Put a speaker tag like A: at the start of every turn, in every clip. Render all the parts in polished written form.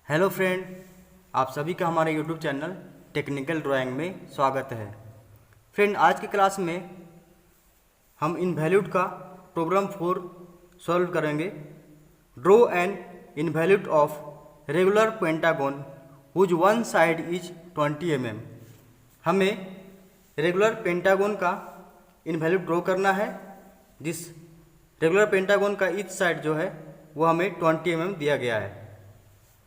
A: Hello friend, आप सभी का हमारे यूट्यूब चैनल टेक्निकल ड्राइंग में स्वागत है। फ्रेंड, आज की क्लास में हम इनवैल्यूड का प्रॉब्लम 4 सॉल्व करेंगे। Draw an involute of regular pentagon whose one side is 20 mm। हमें रेगुलर पेंटागन का इनवैल्यूड ड्रॉ करना है, जिस रेगुलर पेंटागन का ईच साइड जो है वो हमें 20 mm दिया गया है।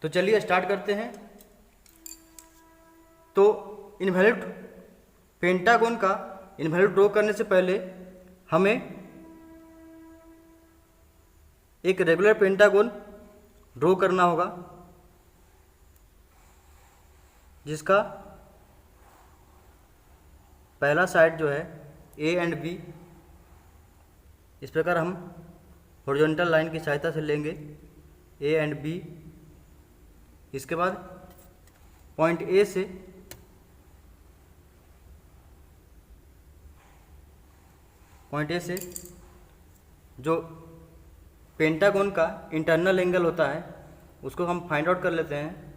A: तो चलिए स्टार्ट करते हैं। तो इनवैल्यूड पेंटागन का इनवैल्यूड ड्रॉ करने से पहले हमें एक रेगुलर पेंटागन ड्रॉ करना होगा, जिसका पहला साइड जो है ए एंड बी, इस प्रकार हम हॉरिजॉन्टल लाइन की सहायता से लेंगे ए एंड बी। इसके बाद पॉइंट ए से जो पेंटागन का इंटरनल एंगल होता है उसको हम फाइंड आउट कर लेते हैं।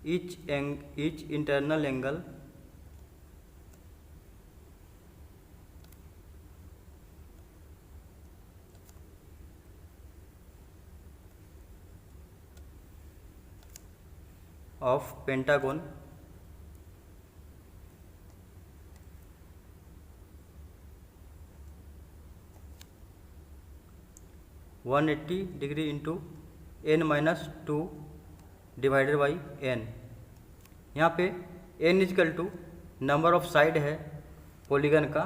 A: Each internal angle of pentagon (180° into n-2 divided by n। यहाँ पे n is equal to number of side है पॉलीगन का।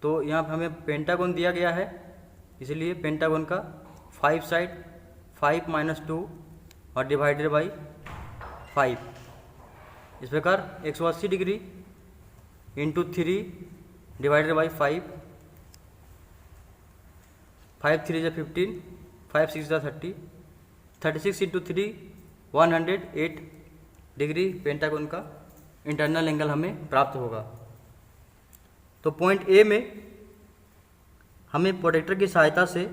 A: तो यहाँ पे हमें पेंटागन दिया गया है, इसलिए पेंटागन का 5 साइड 5 - 2 और डिवाइडेड बाई 5। इस प्रकार 180° into 3 divided by 5, 5 3 = 15, 5 6 = 30, 36 into 3 108° pentagon का इंटरनल एंगल हमें प्राप्त होगा। तो पॉइंट ए में हमें प्रोटेक्टर की सहायता से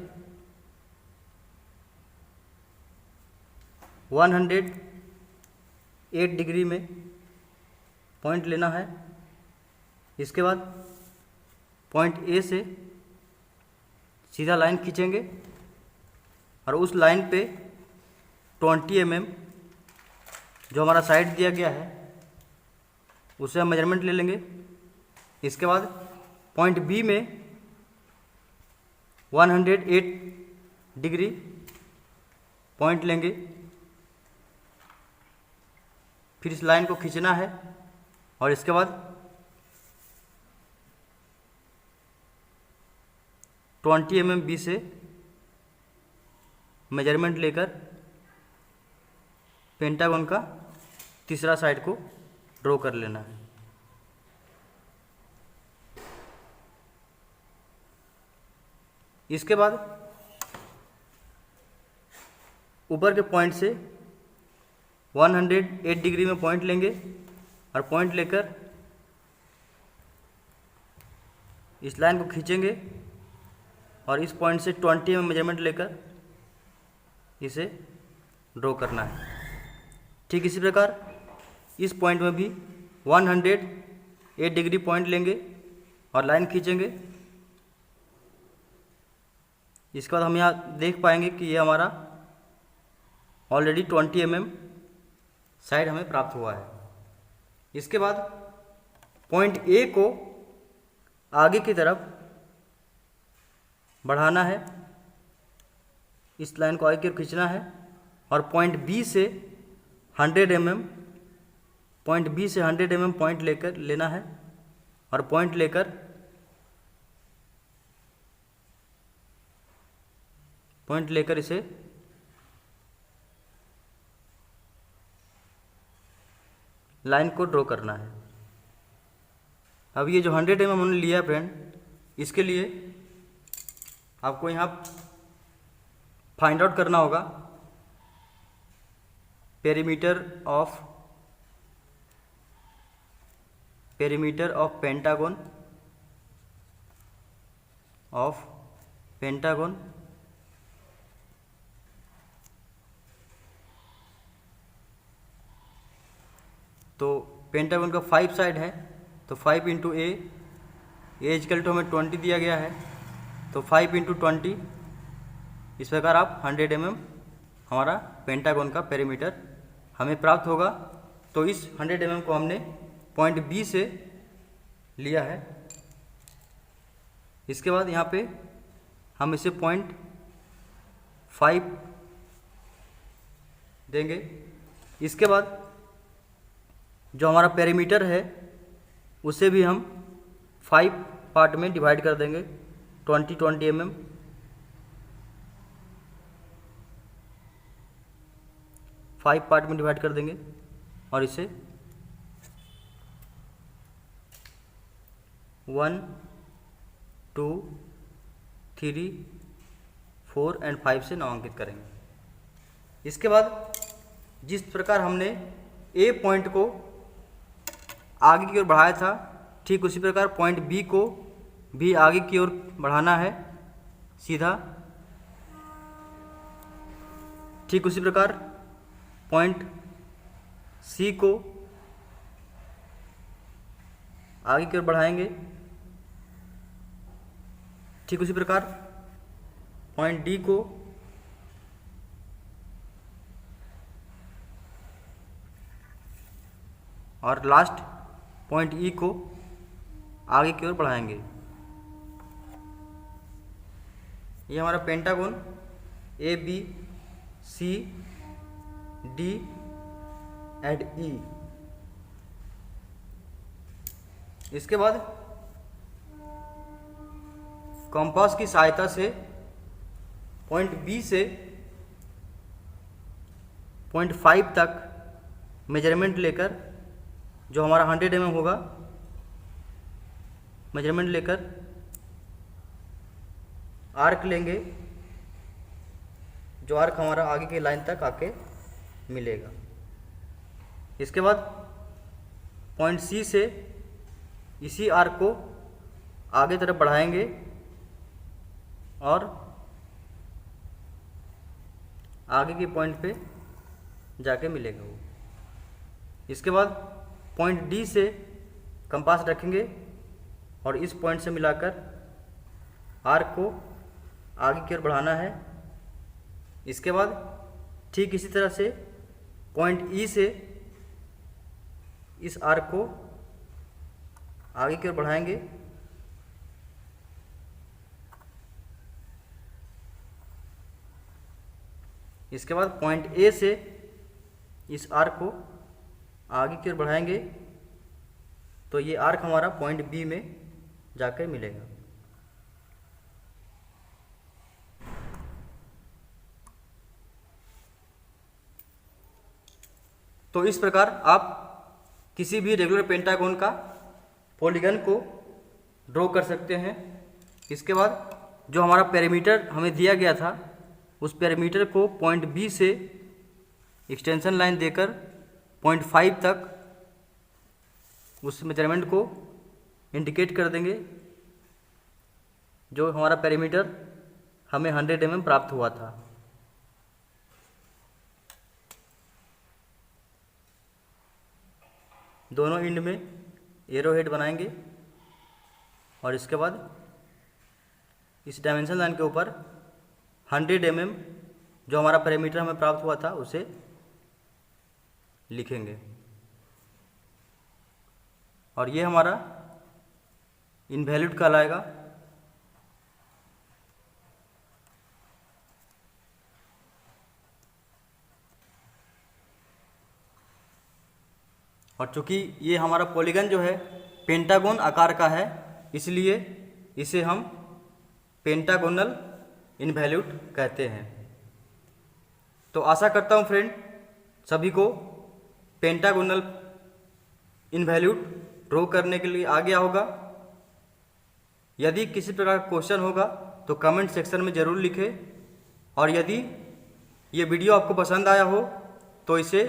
A: 108° में पॉइंट लेना है। इसके बाद पॉइंट ए से सीधा लाइन खींचेंगे और उस लाइन पे 20 mm जो हमारा साइड दिया गया है उससे हम मेजरमेंट ले लेंगे। इसके बाद पॉइंट बी में 108° पॉइंट लेंगे, फिर इस लाइन को खींचना है और इसके बाद 20 mm बी से मेजरमेंट लेकर पेंटागन का तीसरा साइड को ड्रॉ कर लेना है। इसके बाद ऊपर के पॉइंट से 108° में पॉइंट लेंगे और पॉइंट लेकर इस लाइन को खींचेंगे और इस पॉइंट से 20 mm मेजरमेंट लेकर इसे ड्रॉ करना है। ठीक इसी प्रकार इस पॉइंट में भी 108° पॉइंट लेंगे और लाइन खींचेंगे। इसके बाद हम यहाँ देख पाएंगे कि ये हमारा ऑलरेडी 20 mm साइड हमें प्राप्त हुआ है। इसके बाद पॉइंट ए को आगे की तरफ बढ़ाना है, इस लाइन को आगे की तरफ खींचना है और पॉइंट बी से 100 mm पॉइंट लेकर लेना है और पॉइंट लेकर इसे लाइन को ड्रॉ करना है। अब ये जो 100 mm हमने लिया फ्रेंड, इसके लिए आपको यहाँ फाइंड आउट करना होगा perimeter of perimeter of pentagon of pentagon तो पेंटागन का 5 साइड है, तो 5 इंटू ए इक्वल टू हमें 20 दिया गया है, तो 5 इंटू 20, इस प्रकार आप 100 mm हमारा पेंटागन का पेरीमीटर हमें प्राप्त होगा। तो इस 100 mm को हमने पॉइंट बी से लिया है। इसके बाद यहाँ पे हम इसे 0.5 देंगे। इसके बाद जो हमारा पेरीमीटर है उसे भी हम 5 पार्ट में डिवाइड कर देंगे, 20 mm। फाइव पार्ट में डिवाइड कर देंगे और इसे 1, 2, 3, 4 एंड 5 से नामांकित करेंगे। इसके बाद जिस प्रकार हमने ए पॉइंट को आगे की ओर बढ़ाया था, ठीक उसी प्रकार पॉइंट बी को भी आगे की ओर बढ़ाना है सीधा। ठीक उसी प्रकार पॉइंट सी को आगे की ओर बढ़ाएंगे। ठीक उसी प्रकार पॉइंट डी को और लास्ट पॉइंट ई को आगे की ओर बढ़ाएंगे। ये हमारा pentagon A B C D and E. इसके बाद कंपास की सहायता से पॉइंट बी से पॉइंट 5 तक मेजरमेंट लेकर, जो हमारा 100 mm होगा, मेजरमेंट लेकर आर्क लेंगे, जो आर्क हमारा आगे की लाइन तक आके मिलेगा। इसके बाद पॉइंट सी से इसी आर्क को आगे तरफ बढ़ाएंगे और आगे के पॉइंट पे जाके मिलेगा वो। इसके बाद पॉइंट डी से कंपास रखेंगे और इस पॉइंट से मिलाकर आर्क को आगे की ओर बढ़ाना है। इसके बाद ठीक इसी तरह से पॉइंट ई से इस आर्क को आगे की ओर बढ़ाएंगे। इसके बाद पॉइंट ए से इस आर्क को आगे की ओर बढ़ाएंगे, तो ये आर्क हमारा पॉइंट बी में जाकर मिलेगा। तो इस प्रकार आप किसी भी रेगुलर पेंटागन का पॉलीगन को ड्रॉ कर सकते हैं। इसके बाद जो हमारा पेरीमीटर हमें दिया गया था, उस पेरीमीटर को पॉइंट बी से एक्सटेंशन लाइन देकर पॉइंट 5 तक उस मेजरमेंट को इंडिकेट कर देंगे, जो हमारा पेरीमीटर हमें 100 mm प्राप्त हुआ था। दोनों एंड में एरो हेड बनाएंगे और इसके बाद इस डायमेंशन लाइन के ऊपर 100 mm जो हमारा पेरीमीटर हमें प्राप्त हुआ था उसे लिखेंगे। और ये हमारा इनवैलिड कहलाएगा। और चूंकि ये हमारा पॉलीगन जो है पेंटागन आकार का है, इसलिए इसे हम पेंटागोनल इनवैल्यूट कहते हैं। तो आशा करता हूँ फ्रेंड सभी को पेंटागोनल इनवैल्यूट ड्रॉ करने के लिए आ गया होगा। यदि किसी प्रकार का क्वेश्चन होगा तो कमेंट सेक्शन में ज़रूर लिखें, और यदि ये वीडियो आपको पसंद आया हो तो इसे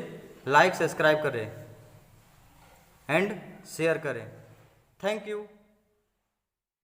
A: लाइक, सब्सक्राइब करें एंड शेयर करें। Thank you.